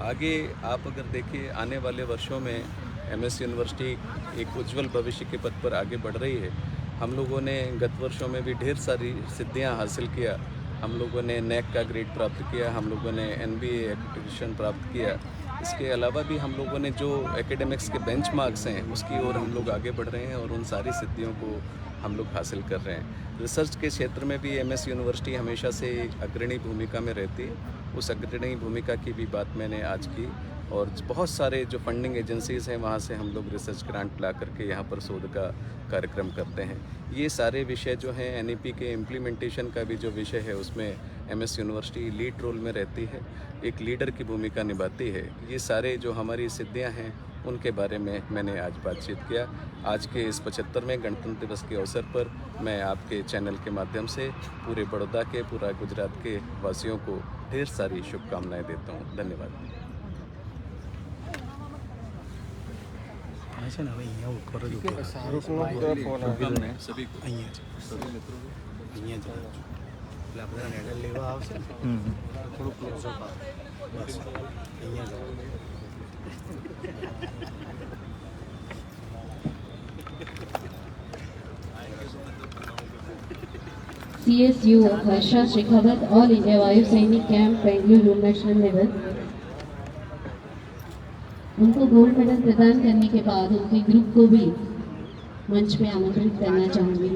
आगे आप अगर देखिए आने वाले वर्षों में MS यूनिवर्सिटी एक उज्जवल भविष्य के पथ पर आगे बढ़ रही है। हम लोगों ने गत वर्षों में भी ढेर सारी सिद्धियां हासिल किया। हम लोगों ने NAC का ग्रेड प्राप्त किया, हम लोगों ने NBA एक्रेडिटेशन प्राप्त किया। इसके अलावा भी हम लोगों ने जो एकेडमिक्स के बेंचमार्क्स हैं उसकी ओर हम लोग आगे बढ़ रहे हैं और उन सारी सिद्धियों को हम लोग हासिल कर रहे हैं। रिसर्च के क्षेत्र में भी MS यूनिवर्सिटी हमेशा से अग्रणी भूमिका में रहती है। उस अग्रणी भूमिका की भी बात मैंने आज की और बहुत सारे जो फंडिंग एजेंसीज़ हैं वहाँ से हम लोग रिसर्च ग्रांट ला करके यहाँ पर शोध का कार्यक्रम करते हैं। ये सारे विषय जो हैं NEP के इम्प्लीमेंटेशन का भी जो विषय है उसमें MS यूनिवर्सिटी लीड रोल में रहती है, एक लीडर की भूमिका निभाती है। ये सारे जो हमारी सिद्धियाँ हैं उनके बारे में मैंने आज बातचीत किया। आज के इस 75वें गणतंत्र दिवस के अवसर पर मैं आपके चैनल के माध्यम से पूरे बड़ौदा के, पूरा गुजरात के वासियों को ढेर सारी शुभकामनाएं देता हूँ। धन्यवाद। છે ને હવે અહીંયા ઉપર જ ઊભો રહે. शुभकामनाएं सभी को, અહીંયા જ सभी मित्रों को। અહીંયા જ રહે. એટલે આ બધા મેડલ લેવા આવશે ને થોડું ક્લોઝઅપ આવે બસ અહીંયા જ રહે. CSU Harsha Shekhawat all India Vayu Sainik camp Bengaluru national level, उनको गोल्ड मेडल प्रदान करने के बाद उनके ग्रुप को भी मंच पे आमंत्रित करना चाहूंगी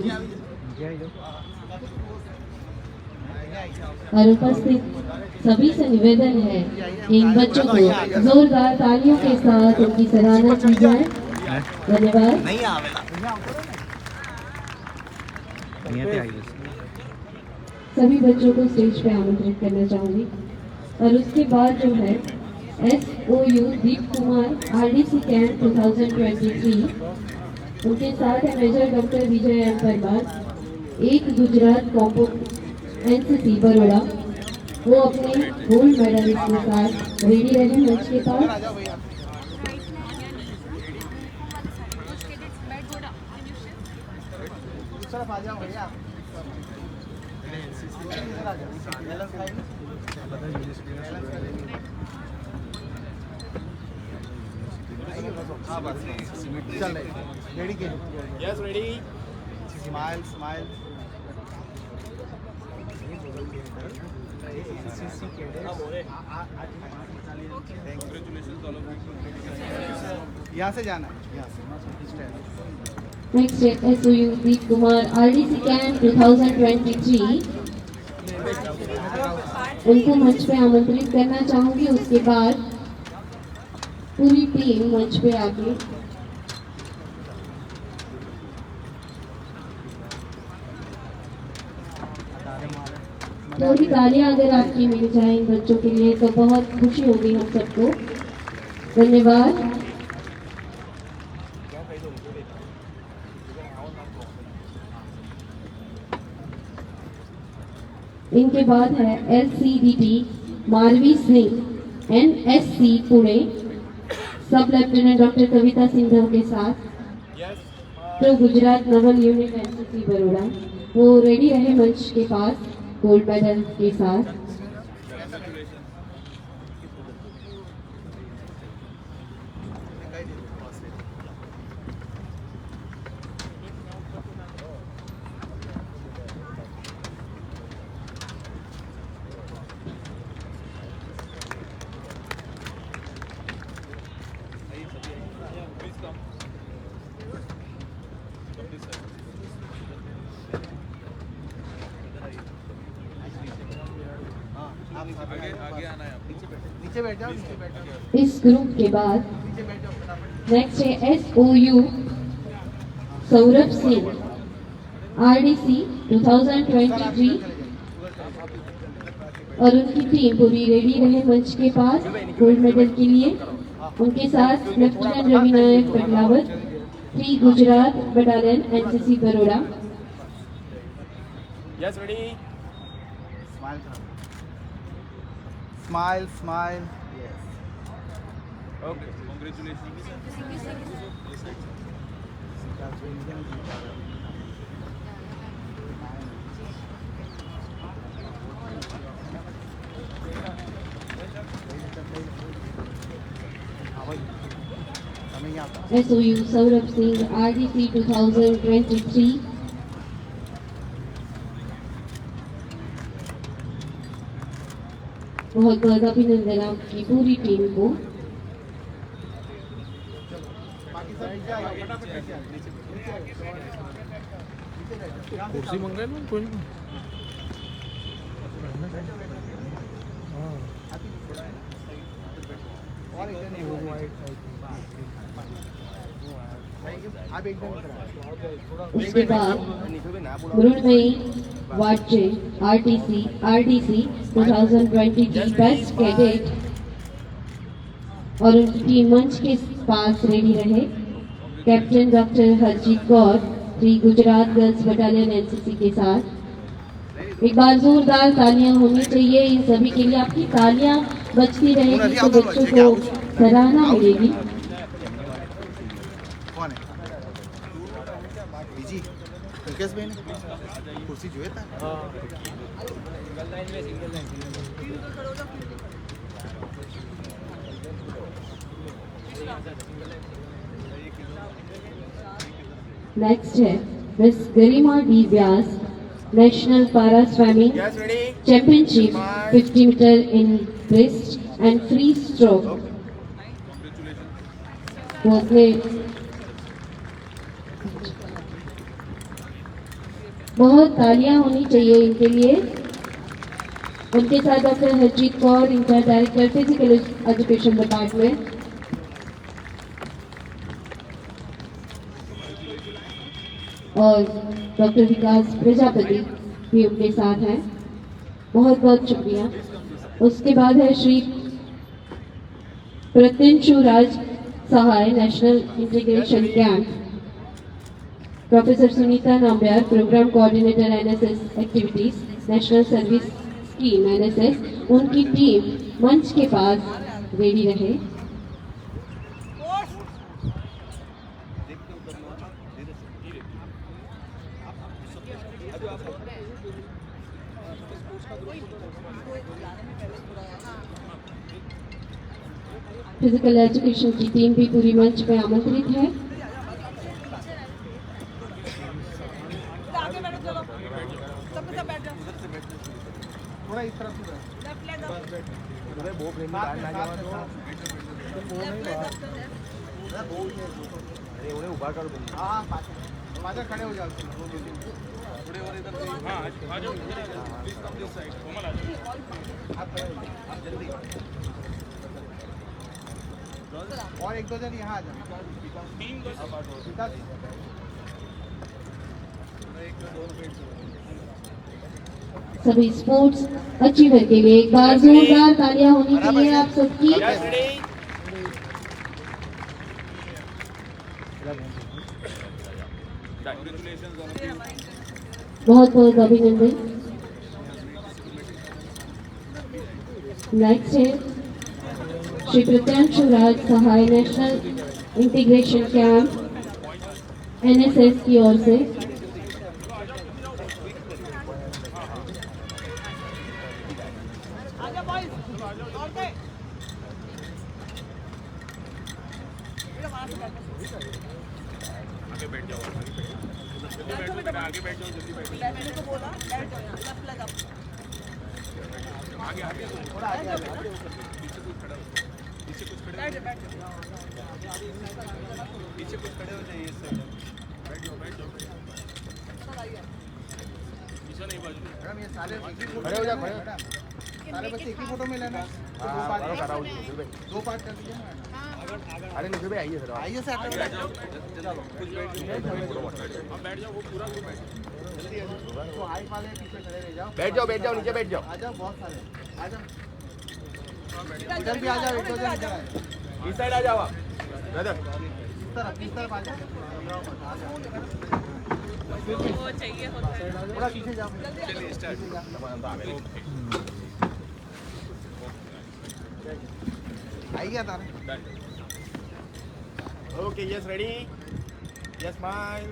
और उपस्थित सभी से निवेदन है कि इन बच्चों को जोरदार तालियों के साथ उनकी सराहना की जाए। धन्यवाद। નહીં આવેલા અહીંયાથી આવી જશે. सभी बच्चों को स्टेज पे आमंत्रित करना चाहूंगी और उसके बाद जो है SOU Deep Kumar RDC camp 2023, उनके साथ है major doctor Vijay M Parmar, एक गुजरात कॉम्पो NCC बड़ोड़ा। वो अपने गोल्ड मेडलिस्ट के साथ रेडी रहे मंच के पास। तरफ आ जाओ भैया इधर आ जाओ बैलेंस फाइल हाँ बस चल रेडी के यस रेडी स्माइल स्माइल यहाँ से जाना है यहाँ से Next SOU Deep Kumar RDC camp 2023, उनको मंच पे आमंत्रित करना चाहूंगी। उसके बाद पूरी टीम मंच पे आके थोड़ी तालियां अगर आपकी मिल जाए इन बच्चों के लिए तो बहुत खुशी होगी हम सबको। धन्यवाद। इनके बाद है LCDT मालवी सिंह NSC पुणे, सब लेफ्टिनेंट डॉक्टर कविता सिंघल के साथ तो गुजरात नवल यूनिट NCC बड़ोड़ा। वो रेडी रहे मंच के पास गोल्ड मेडल के साथ। नीचे बैठ जाओ। इस ग्रुप के बाद नेक्स्ट है SOU सौरभ सिंह RDC 2023 और उनकी टीम पूरी रेडी रहे मंच के पास गोल्ड मेडल के लिए। उनके साथ lieutenant Ravinayak Patlavat 3 Gujarat battalion NCC Baroda. Smile smile. SOU Saurabh Singh RDC 2023 बहुत बहुत अभिनंदन आपकी पूरी टीम को। कुर्सी मंगाए ना कोई उसके बाद मृणमयी वाजे RDC 2023 बेस्ट कैडेट और उनकी टीम मंच के पास रेडी रहे। Captain doctor Harjeet Kaur 3 Gujarat girls battalion NCC के साथ। एक बार जोरदार तालियां होनी चाहिए इन सभी के लिए। आपकी तालियां बजती रहेगी तो बच्चों को सराहना मिलेगी। कौन है बीजी मुकेश भाई ने कुर्सी जो है नेक्स्ट है miss Garima D Vyas national para swimming championship 50 metre in breast and free stroke. वो अपने बहुत तालियां होनी चाहिए इनके लिए। उनके साथ doctor Harjeet Kaur incharge director physical education department और डॉक्टर विकास प्रजापति भी उनके साथ हैं। बहुत बहुत शुक्रिया। उसके बाद है Shri Pratyanshu Raj Sahay national integration camp, professor Sunita Nambiar program coordinator NSS activities national service scheme NSS। उनकी टीम मंच के पास रेडी रहे। फिजिकल एजुकेशन की टीम भी पूरी मंच पे आमंत्रित है। थोड़ा इस तरफ से वो प्रेमी बाहर ना जाओ तो अरे उन्हें उभा कर दो। हाँ पाछा खड़े हो जाओ थोड़े और इधर। हाँ आ जाओ प्लीज कम दिस साइड कोमल आ जाओ आप जल्दी और 1-2 जन यहाँ आ जाओ। टीम सभी स्पोर्ट्स अचीवर के लिए एक बार जोरदार तालियां होनी चाहिए आप सबकी। बहुत बहुत अभिनंदन। नेक्स्ट है श्री प्रत्यांशु राज Sahay national integration camp NSS की ओर से। खड़े हो जाओ खड़े हो जाओ। सारे बच्चे एक ही फोटो में लेना दो पार्ट कर दीजिए ना। अरे निखिल भाई आइए सर, आइए सर, बैठ जाओ, वो पूरा ग्रुप बैठ वो हाइट वाले पीछे खड़े रह जाओ, बैठ जाओ नीचे बैठ जाओ, आ जाओ बहुत सारे, आ जाओ इधर भी आ जाओ, इधर इस साइड आ जाओ आप ब्रदर, इस तरफ आ जाओ, वो चाहिए होता है थोड़ा पीछे जाओ, चलिए स्टार्ट। आई गया तारा, okay yes ready, yes smile,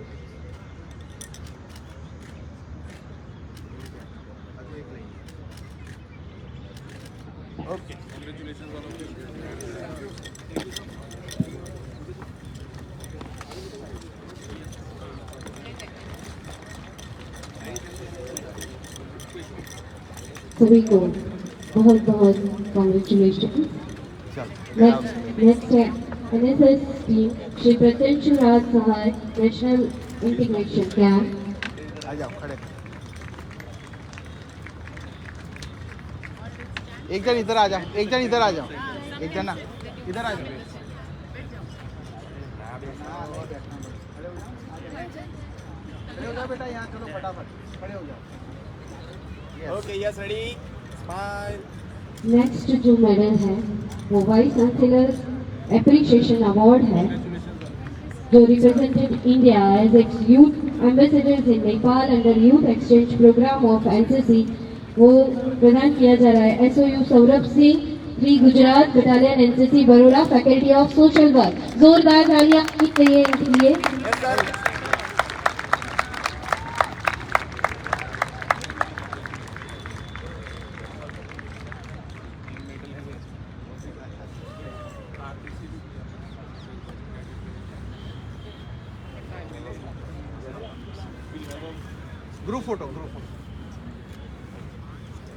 okay congratulations all of you. सभी को बहुत बहुत कॉन्ग्रेचुलेशन। नेक्स्ट है NSS team Shri Pratyanshu Raj Sahay national integration camp. आ जाओ खड़े, एक जन इधर आ जाओ, एक जन इधर आ जाओ, एक जन ना इधर आ जाओ, खड़े हो जाओ बेटा, यहाँ चलो फटाफट खड़े हो जाओ, okay yes ready smile. Next जो मेडल है वो वाइस चांसलर एप्रिशिएशन अवार्ड है, जो represented India as its youth ambassadors in Nepal under youth exchange programme of NCC, वो प्रदान किया जा रहा है SOU Saurabh Singh, 3 Gujarat battalion NCC Baroda, faculty of social work. जोरदार तालियां चाहिए इनके लिए। ग्रुप फोटो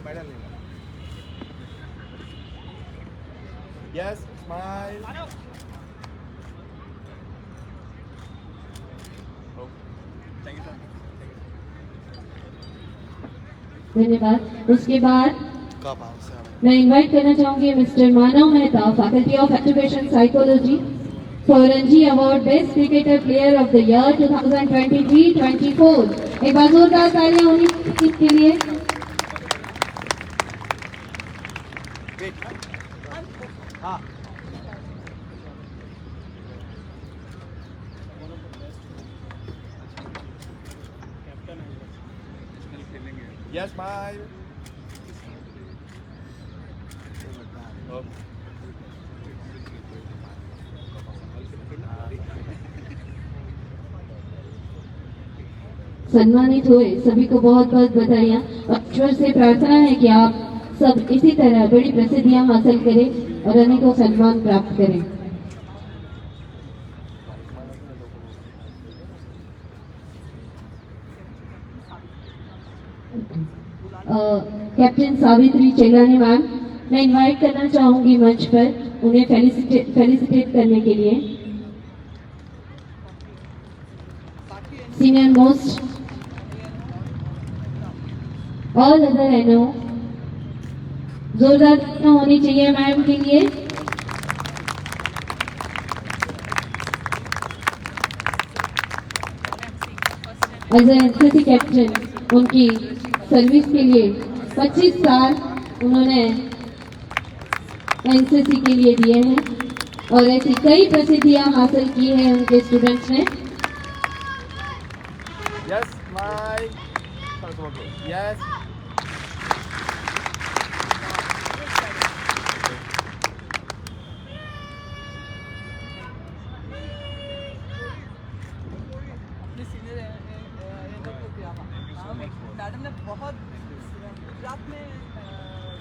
मेडल ले लो, yes smile, thank you sir, धन्यवाद। उसके बाद मैं इनवाइट करना चाहूंगी mister Manav Mehta, faculty of education psychology, for Ranji award best cricketer player of the year 2023-24। एक बार जोरदार तालियां उन्हीं के लिए। हाँ यस स्माइल, सम्मानित हुए सभी को बहुत बहुत बधाइयाँ। ईश्वर से प्रार्थना है कि आप सब इसी तरह बड़ी प्रसिद्धियां हासिल करें और अनेकों सम्मान प्राप्त करें। कैप्टन सावित्री चेलानी मैम, मैं इनवाइट करना चाहूंगी मंच पर उन्हें फेलिसिटेट करने के लिए। Senior most all other NO, जोरदार तालियां होनी चाहिए मैम के लिए। एज एनसीसी कैप्टन उनकी सर्विस के लिए 25 साल उन्होंने एनसीसी के लिए दिए हैं और ऐसी कई प्रसिद्धियां हासिल की हैं उनके स्टूडेंट्स ने। यस स्माइल, यस मैडम ने बहुत गुजरात में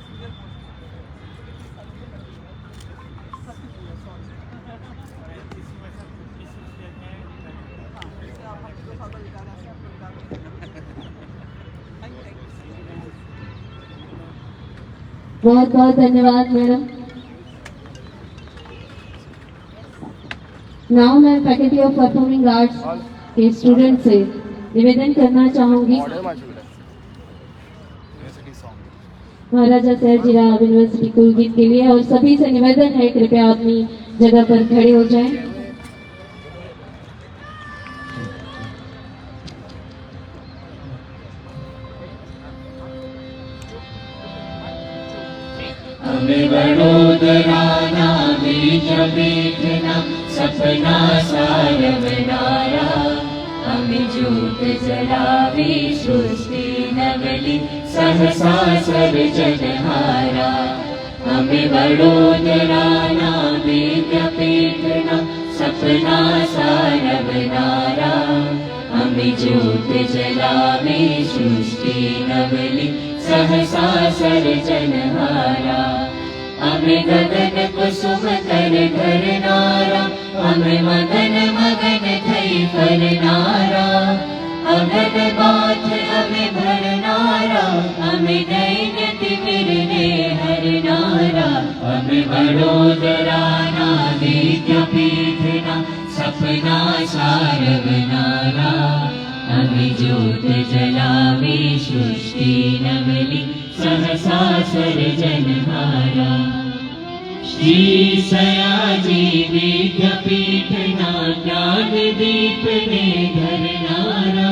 सीनियर बहुत बहुत धन्यवाद मैडम। नाउ मैं फैकल्टी ऑफ परफॉर्मिंग आर्ट्स के स्टूडेंट से निवेदन करना चाहूंगी महाराजा सयाजीराव यूनिवर्सिटी कुलगीत के लिए। और सभी से निवेदन है कृपया अपनी जगह पर खड़े हो जाएं। हमें वडोदराना बीजपीठना सपना सार बनाया, हमें ज्योत जलावी सृष्टि नवली सहसा सर्जनहारा। हमें वडोदराना बीजपीठना सपना सार बनाया, हमें ज्योत जलावी सृष्टि नवली सहसा सर्जनहारा। हमें गगन कुसुम कर धरनारा, हमें मगन मगन थई फरनारा। अगन बात हमें भरनारा, हमें नैन तिमिरने हरनारा। हमें वडोदराना विद्यापीठना सपना सार बनारा, हमें ज्योत जलावी सृष्टि नवली सहसा सर्जनहारा। श्री सयाजी विद्यापीठना ज्ञान दीप ने धरनारा।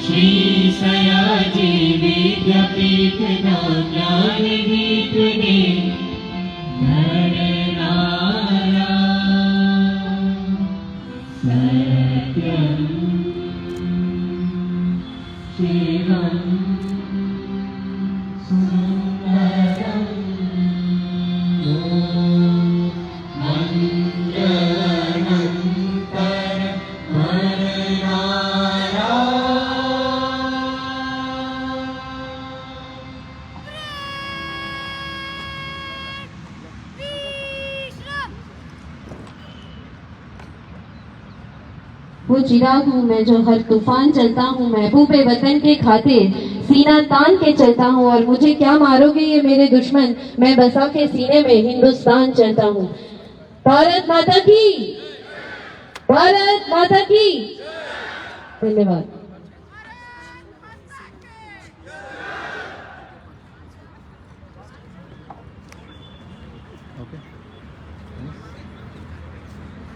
श्री सयाजी विद्यापीठना ज्ञान दीप ने धरनारा। सत्यम शिवम सुंदरम मंगलंतर वरनारा। विश्राम। वो चिराग हूँ मैं जो हर तूफान चलता हूँ, महबूबे वतन के खातिर सीना तान के चलता हूँ। और मुझे क्या मारोगे ये मेरे दुश्मन, मैं बसा के सीने में हिंदुस्तान चलता हूँ। भारत माता की, भारत माता की। धन्यवाद।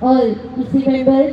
और इसी मेंबर